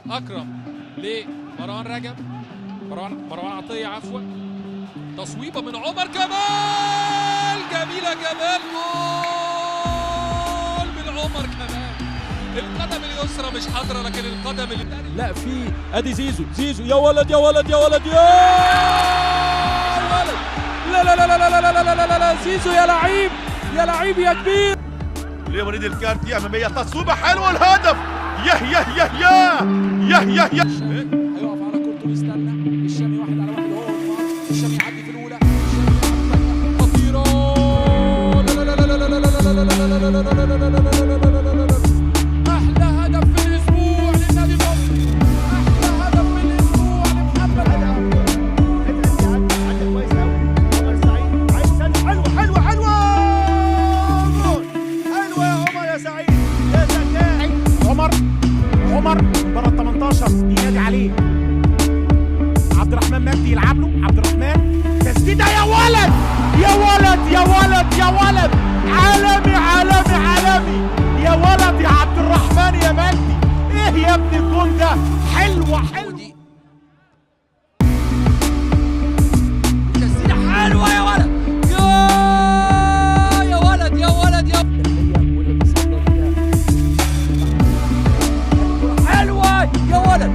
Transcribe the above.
اكرم لمروان رجب، مروان عطيه عفوا، تصويبه من عمر كمال جميله، جمال جول من عمر كمال. القدم اليسرى مش حاضره لكن القدم لا في ادي زيزو يا ولد يا ولد يا ولد يا ولد. لا لا لا لا لا لا لا لا لا زيزو يا لعيب يا لعيب يا كبير. لوليد الكارتي اماميه تصويبه حلوه الهدف. ياه ياه ياه ياه ياه ياه ياه. هيقف على كورته ويستنى الشامي واحد على واحد هو الشامي يعدي في الاولى خطيره. لا لا لا لا لا لا لا لا لا لا لا لا. احلى هدف في الاسبوع للنادي المصري، احلى هدف في الاسبوع لمحمد حلوه حلوه حلوه جول. حلوه يا عمر يا سعيد يا زكاء. عمر بره ال 18 ينادي عليه عبد الرحمن مجدي، يلعب له عبد الرحمن، تسديده يا ولد يا ولد يا ولد يا ولد. عالمي عالمي عالمي يا ولد يا عبد الرحمن يا مجدي. ايه يا ابني الجول ده؟ حلوه تسديده حلوه يا ولد يا ولد يا ولد يا حلوه يا ولد.